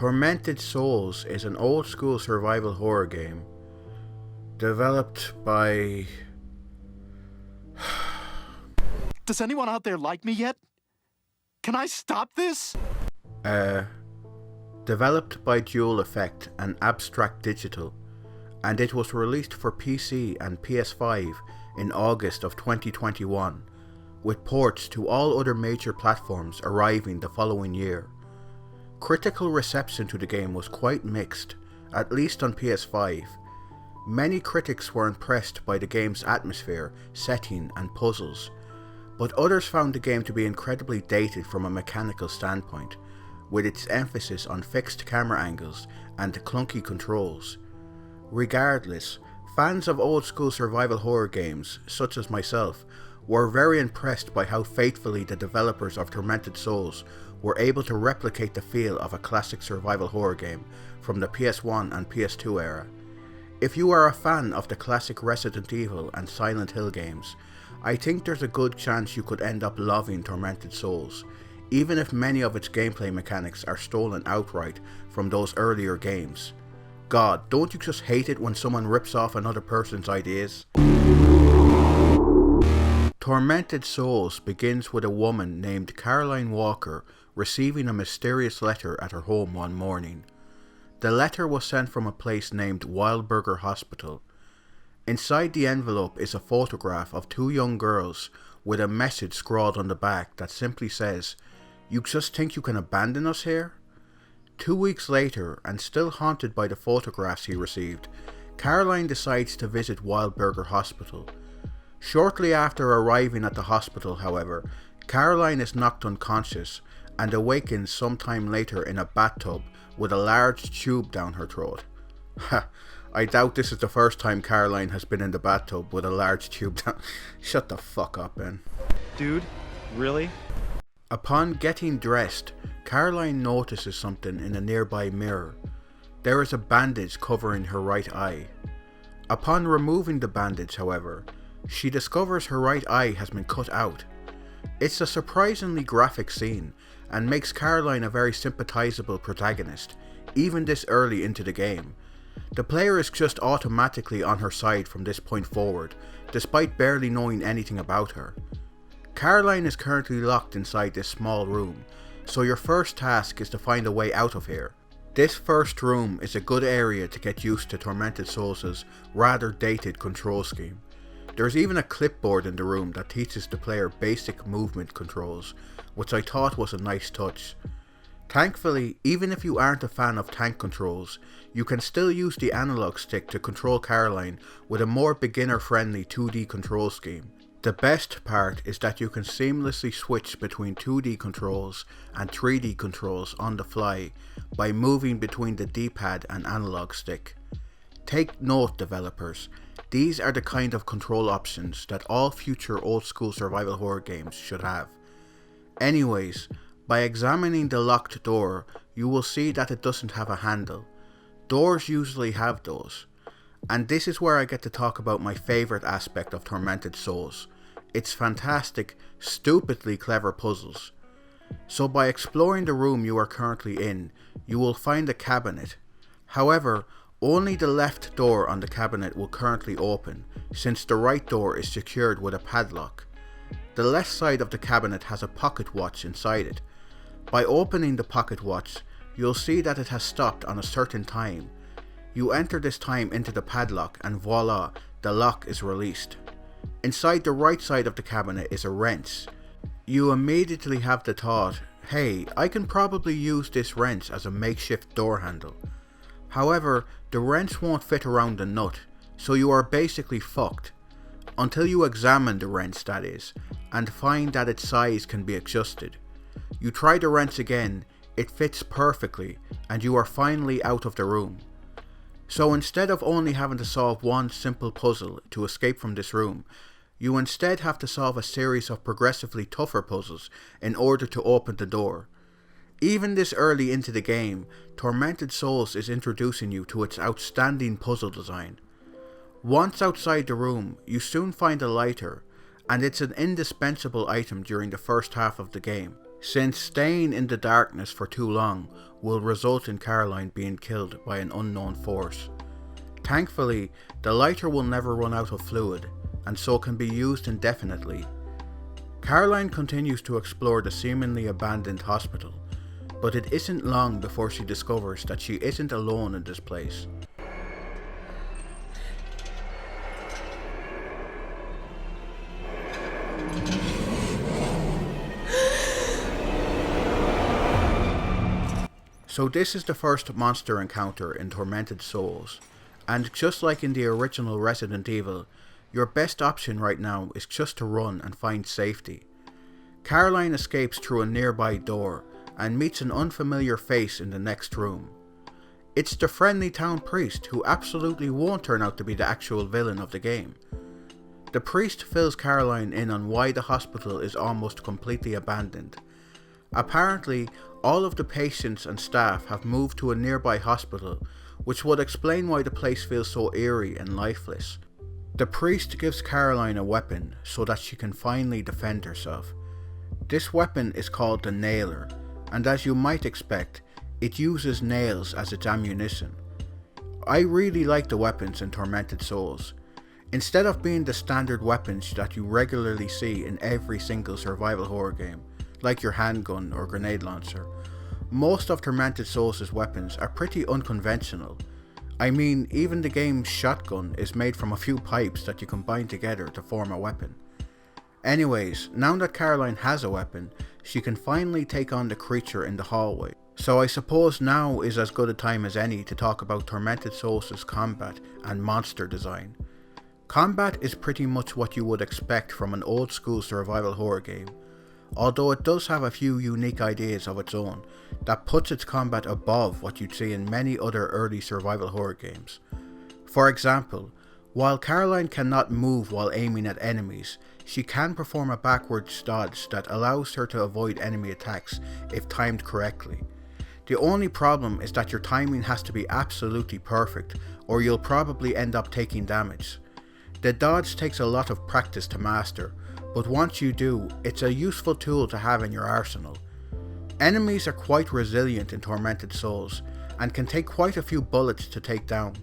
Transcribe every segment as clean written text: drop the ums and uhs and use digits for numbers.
Tormented Souls is an old school survival horror game developed by... Does anyone out there like me yet? Can I stop this? Developed by Dual Effect and Abstract Digital, and it was released for PC and PS5 in August of 2021, with ports to all other major platforms arriving the following year. Critical reception to the game was quite mixed, at least on PS5. Many critics were impressed by the game's atmosphere, setting and puzzles, but others found the game to be incredibly dated from a mechanical standpoint, with its emphasis on fixed camera angles and clunky controls. Regardless, fans of old school survival horror games, such as myself, were very impressed by how faithfully the developers of Tormented Souls were able to replicate the feel of a classic survival horror game from the PS1 and PS2 era. If you are a fan of the classic Resident Evil and Silent Hill games, I think there's a good chance you could end up loving Tormented Souls, even if many of its gameplay mechanics are stolen outright from those earlier games. God, don't you just hate it when someone rips off another person's ideas? Tormented Souls begins with a woman named Caroline Walker receiving a mysterious letter at her home one morning. The letter was sent from a place named Wildberger Hospital. Inside the envelope is a photograph of two young girls with a message scrawled on the back that simply says, "You just think you can abandon us here?" 2 weeks later, and still haunted by the photographs he received, Caroline decides to visit Wildberger Hospital. Shortly after arriving at the hospital, however, Caroline is knocked unconscious and awakens sometime later in a bathtub with a large tube down her throat. Ha! I doubt this is the first time Caroline has been in the bathtub with a large tube down. Shut the fuck up, Ben. Dude, really? Upon getting dressed, Caroline notices something in a nearby mirror. There is a bandage covering her right eye. Upon removing the bandage, however, she discovers her right eye has been cut out. It's a surprisingly graphic scene and makes Caroline a very sympathizable protagonist, even this early into the game. The player is just automatically on her side from this point forward, despite barely knowing anything about her. Caroline is currently locked inside this small room, so your first task is to find a way out of here. This first room is a good area to get used to Tormented Souls' rather dated control scheme. There's even a clipboard in the room that teaches the player basic movement controls, which I thought was a nice touch. Thankfully, even if you aren't a fan of tank controls, you can still use the analog stick to control Caroline with a more beginner-friendly 2D control scheme. The best part is that you can seamlessly switch between 2D controls and 3D controls on the fly by moving between the D-pad and analog stick. Take note, developers, these are the kind of control options that all future old school survival horror games should have. Anyways, by examining the locked door, you will see that it doesn't have a handle. Doors usually have those. And this is where I get to talk about my favourite aspect of Tormented Souls. Its fantastic, stupidly clever puzzles. So by exploring the room you are currently in, you will find a cabinet. However, only the left door on the cabinet will currently open, since the right door is secured with a padlock. The left side of the cabinet has a pocket watch inside it. By opening the pocket watch, you'll see that it has stopped on a certain time. You enter this time into the padlock and voila, the lock is released. Inside the right side of the cabinet is a wrench. You immediately have the thought, hey, I can probably use this wrench as a makeshift door handle. However, the wrench won't fit around the nut, so you are basically fucked. Until you examine the wrench, that is, and find that its size can be adjusted. You try the wrench again, it fits perfectly, and you are finally out of the room. So instead of only having to solve one simple puzzle to escape from this room, you instead have to solve a series of progressively tougher puzzles in order to open the door. Even this early into the game, Tormented Souls is introducing you to its outstanding puzzle design. Once outside the room, you soon find a lighter, and it's an indispensable item during the first half of the game. since staying in the darkness for too long will result in Caroline being killed by an unknown force. Thankfully, the lighter will never run out of fluid, and so can be used indefinitely. Caroline continues to explore the seemingly abandoned hospital, but it isn't long before she discovers that she isn't alone in this place. So this is the first monster encounter in Tormented Souls, and just like in the original Resident Evil, your best option right now is just to run and find safety. Caroline escapes through a nearby door and meets an unfamiliar face in the next room. It's the friendly town priest, who absolutely won't turn out to be the actual villain of the game. The priest fills Caroline in on why the hospital is almost completely abandoned. Apparently, all of the patients and staff have moved to a nearby hospital, which would explain why the place feels so eerie and lifeless. The priest gives Caroline a weapon so that she can finally defend herself. This weapon is called the Nailer, and as you might expect, it uses nails as its ammunition. I really like the weapons in Tormented Souls. Instead of being the standard weapons that you regularly see in every single survival horror game, like your handgun or grenade launcher, most of Tormented Souls' weapons are pretty unconventional. I mean, even the game's shotgun is made from a few pipes that you combine together to form a weapon. Anyways, now that Caroline has a weapon, she can finally take on the creature in the hallway. So I suppose now is as good a time as any to talk about Tormented Souls' combat and monster design. Combat is pretty much what you would expect from an old school survival horror game, although it does have a few unique ideas of its own that puts its combat above what you'd see in many other early survival horror games. For example, while Caroline cannot move while aiming at enemies, she can perform a backwards dodge that allows her to avoid enemy attacks if timed correctly. The only problem is that your timing has to be absolutely perfect, or you'll probably end up taking damage. The dodge takes a lot of practice to master, but once you do, it's a useful tool to have in your arsenal. Enemies are quite resilient in Tormented Souls, and can take quite a few bullets to take down.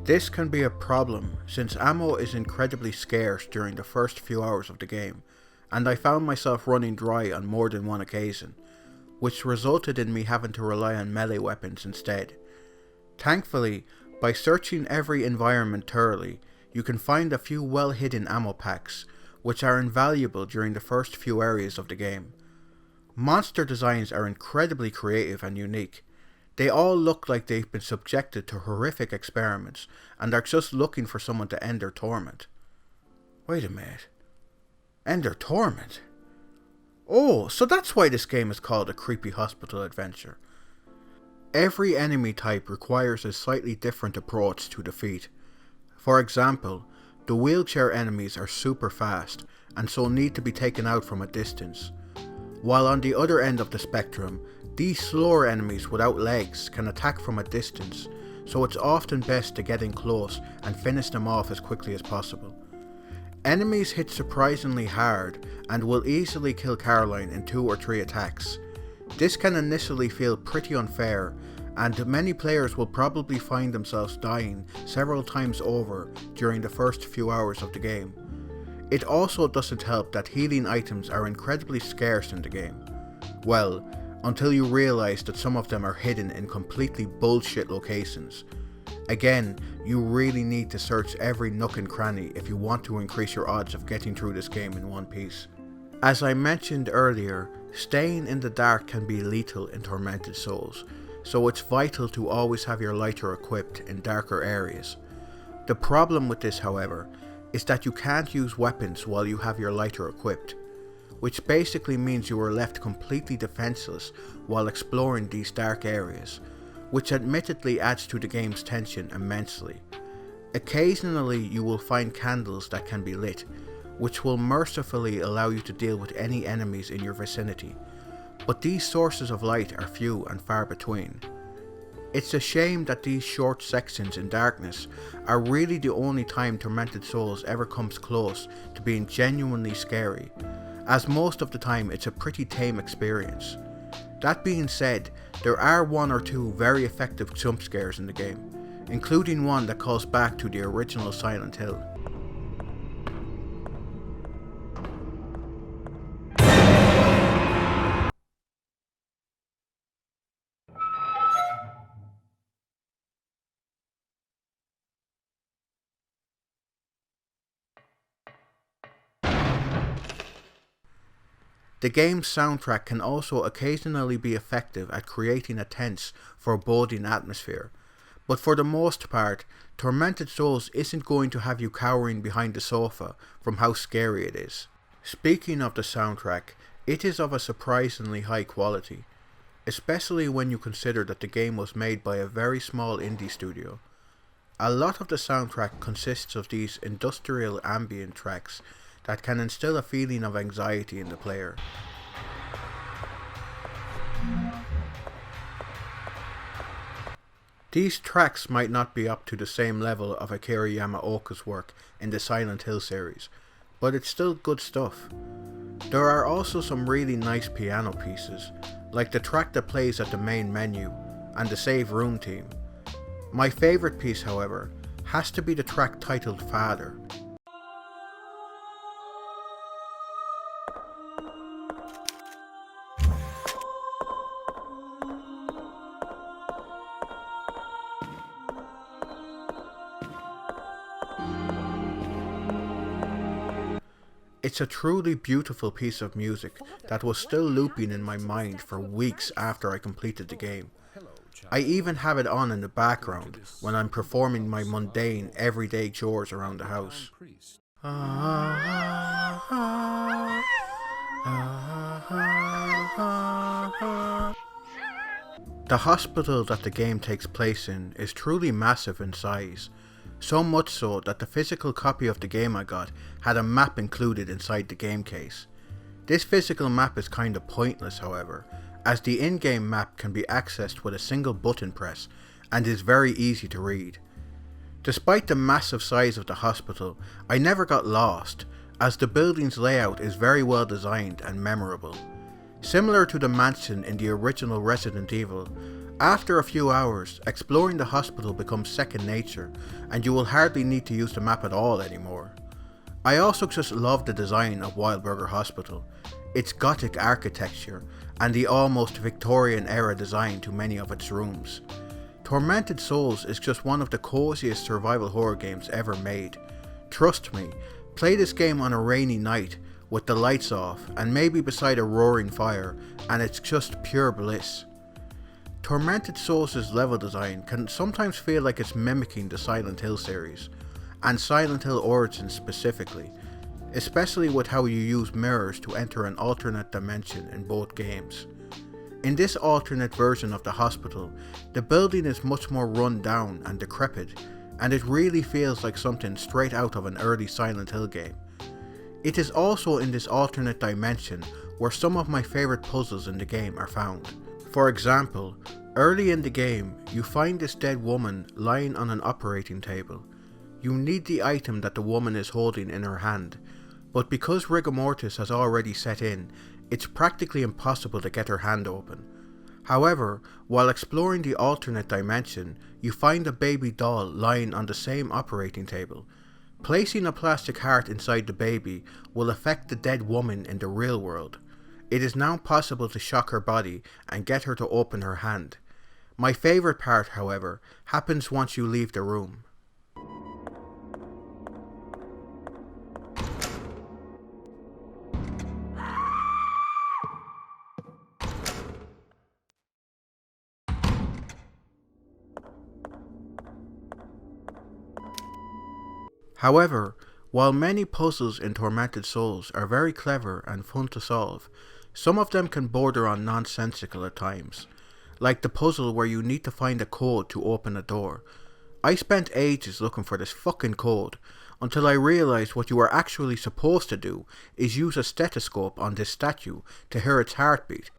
This can be a problem since ammo is incredibly scarce during the first few hours of the game, and I found myself running dry on more than one occasion, which resulted in me having to rely on melee weapons instead. Thankfully, by searching every environment thoroughly, you can find a few well hidden ammo packs, which are invaluable during the first few areas of the game. Monster designs are incredibly creative and unique. They all look like they've been subjected to horrific experiments and are just looking for someone to end their torment. Wait a minute. End their torment? Oh, so that's why this game is called a creepy hospital adventure. Every enemy type requires a slightly different approach to defeat. For example, the wheelchair enemies are super fast and so need to be taken out from a distance, while on the other end of the spectrum, these slower enemies without legs can attack from a distance, so it's often best to get in close and finish them off as quickly as possible. Enemies hit surprisingly hard and will easily kill Caroline in 2 or 3 attacks. This can initially feel pretty unfair, and many players will probably find themselves dying several times over during the first few hours of the game. It also doesn't help that healing items are incredibly scarce in the game. Well, until you realise that some of them are hidden in completely bullshit locations. Again, you really need to search every nook and cranny if you want to increase your odds of getting through this game in one piece. As I mentioned earlier, staying in the dark can be lethal in Tormented Souls, so it's vital to always have your lighter equipped in darker areas. The problem with this, however, is that you can't use weapons while you have your lighter equipped, which basically means you are left completely defenseless while exploring these dark areas, which admittedly adds to the game's tension immensely. Occasionally you will find candles that can be lit, which will mercifully allow you to deal with any enemies in your vicinity, but these sources of light are few and far between. It's a shame that these short sections in darkness are really the only time Tormented Souls ever comes close to being genuinely scary, as most of the time it's a pretty tame experience. That being said, there are one or two very effective jump scares in the game, including one that calls back to the original Silent Hill. The game's soundtrack can also occasionally be effective at creating a tense, foreboding atmosphere, but for the most part, Tormented Souls isn't going to have you cowering behind the sofa from how scary it is. Speaking of the soundtrack, it is of a surprisingly high quality, especially when you consider that the game was made by a very small indie studio. A lot of the soundtrack consists of these industrial ambient tracks that can instill a feeling of anxiety in the player. These tracks might not be up to the same level of Akira Yamaoka's work in the Silent Hill series, but it's still good stuff. There are also some really nice piano pieces, like the track that plays at the main menu and the save room theme. My favourite piece, however, has to be the track titled Father. It's a truly beautiful piece of music that was still looping in my mind for weeks after I completed the game. I even have it on in the background when I'm performing my mundane, everyday chores around the house. The hospital that the game takes place in is truly massive in size. So much so that the physical copy of the game I got had a map included inside the game case. This physical map is kinda pointless, however, as the in-game map can be accessed with a single button press and is very easy to read. Despite the massive size of the hospital, I never got lost, as the building's layout is very well designed and memorable. Similar to the mansion in the original Resident Evil, after a few hours, exploring the hospital becomes second nature, and you will hardly need to use the map at all anymore. I also just love the design of Wildburger Hospital, its gothic architecture, and the almost Victorian era design to many of its rooms. Tormented Souls is just one of the coziest survival horror games ever made. Trust me, play this game on a rainy night, with the lights off, and maybe beside a roaring fire, and it's just pure bliss. Tormented Souls' level design can sometimes feel like it's mimicking the Silent Hill series, and Silent Hill Origins specifically, especially with how you use mirrors to enter an alternate dimension in both games. In this alternate version of the hospital, the building is much more run down and decrepit, and it really feels like something straight out of an early Silent Hill game. It is also in this alternate dimension where some of my favourite puzzles in the game are found. For example, early in the game, you find this dead woman lying on an operating table. You need the item that the woman is holding in her hand, but because rigor mortis has already set in, it's practically impossible to get her hand open. However, while exploring the alternate dimension, you find a baby doll lying on the same operating table. Placing a plastic heart inside the baby will affect the dead woman in the real world. It is now possible to shock her body and get her to open her hand. My favourite part, however, happens once you leave the room. However, while many puzzles in Tormented Souls are very clever and fun to solve, some of them can border on nonsensical at times, like the puzzle where you need to find a code to open a door. I spent ages looking for this fucking code, until I realised what you are actually supposed to do is use a stethoscope on this statue to hear its heartbeat.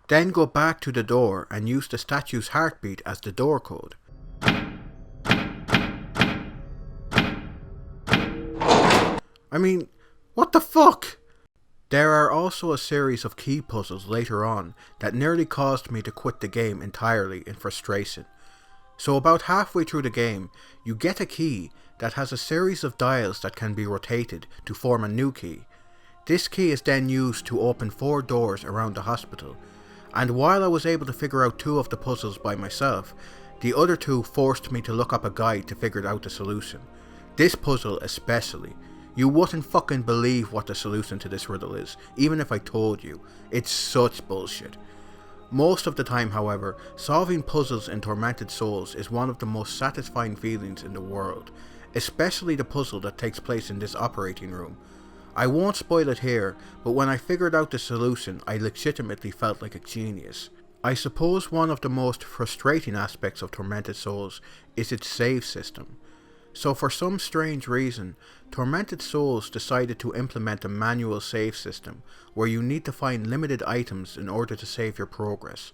Then go back to the door and use the statue's heartbeat as the door code. I mean, what the fuck? There are also a series of key puzzles later on that nearly caused me to quit the game entirely in frustration. So about halfway through the game, you get a key that has a series of dials that can be rotated to form a new key. This key is then used to open 4 doors around the hospital, and while I was able to figure out 2 of the puzzles by myself, the other 2 forced me to look up a guide to figure out the solution. This puzzle especially. You wouldn't fucking believe what the solution to this riddle is, even if I told you. It's such bullshit. Most of the time, however, solving puzzles in Tormented Souls is one of the most satisfying feelings in the world, especially the puzzle that takes place in this operating room. I won't spoil it here, but when I figured out the solution, I legitimately felt like a genius. I suppose one of the most frustrating aspects of Tormented Souls is its save system. So for some strange reason, Tormented Souls decided to implement a manual save system where you need to find limited items in order to save your progress.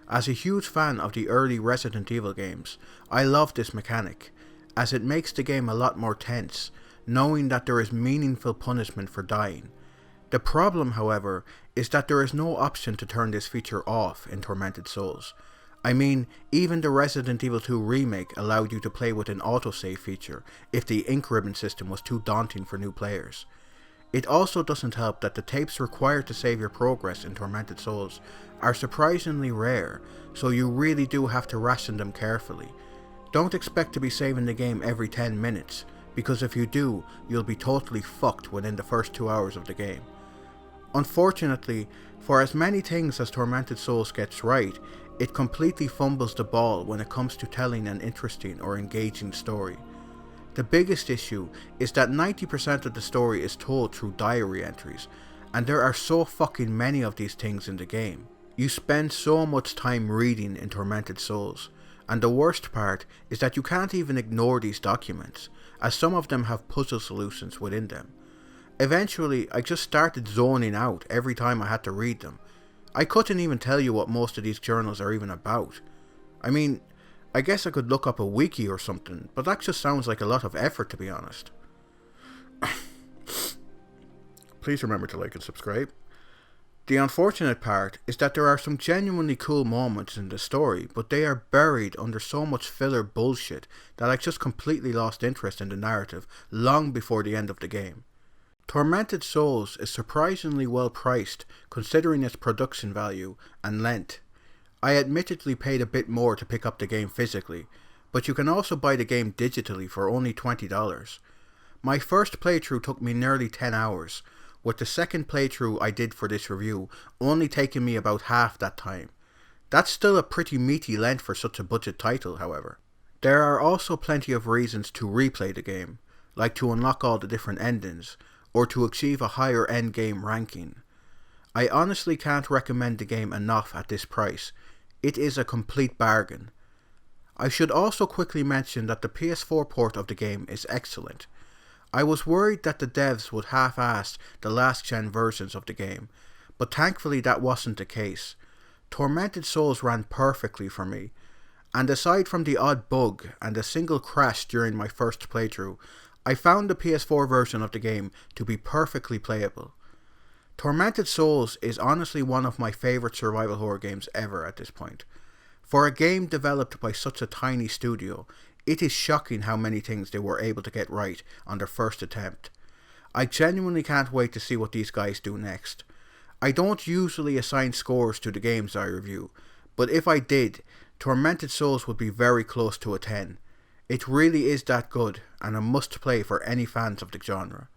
As a huge fan of the early Resident Evil games, I love this mechanic, as it makes the game a lot more tense, knowing that there is meaningful punishment for dying. The problem, however, is that there is no option to turn this feature off in Tormented Souls. I mean, even the Resident Evil 2 remake allowed you to play with an autosave feature if the ink ribbon system was too daunting for new players. It also doesn't help that the tapes required to save your progress in Tormented Souls are surprisingly rare, so you really do have to ration them carefully. Don't expect to be saving the game every 10 minutes, because if you do, you'll be totally fucked within the first 2 hours of the game. Unfortunately, for as many things as Tormented Souls gets right, it completely fumbles the ball when it comes to telling an interesting or engaging story. The biggest issue is that 90% of the story is told through diary entries, and there are so fucking many of these things in the game. You spend so much time reading in Tormented Souls, and the worst part is that you can't even ignore these documents, as some of them have puzzle solutions within them. Eventually, I just started zoning out every time I had to read them. I couldn't even tell you what most of these journals are even about. I mean, I guess I could look up a wiki or something, but that just sounds like a lot of effort, to be honest. Please remember to like and subscribe. The unfortunate part is that there are some genuinely cool moments in the story, but they are buried under so much filler bullshit that I just completely lost interest in the narrative long before the end of the game. Tormented Souls is surprisingly well priced considering its production value and length. I admittedly paid a bit more to pick up the game physically, but you can also buy the game digitally for only $20. My first playthrough took me nearly 10 hours, with the second playthrough I did for this review only taking me about half that time. That's still a pretty meaty length for such a budget title, however. There are also plenty of reasons to replay the game, like to unlock all the different endings, or to achieve a higher endgame ranking. I honestly can't recommend the game enough at this price. It is a complete bargain. I should also quickly mention that the PS4 port of the game is excellent. I was worried that the devs would half-ass the last gen versions of the game, but thankfully that wasn't the case. Tormented Souls ran perfectly for me, and aside from the odd bug and a single crash during my first playthrough, I found the PS4 version of the game to be perfectly playable. Tormented Souls is honestly one of my favourite survival horror games ever at this point. For a game developed by such a tiny studio, it is shocking how many things they were able to get right on their first attempt. I genuinely can't wait to see what these guys do next. I don't usually assign scores to the games I review, but if I did, Tormented Souls would be very close to a 10. It really is that good, and a must play for any fans of the genre.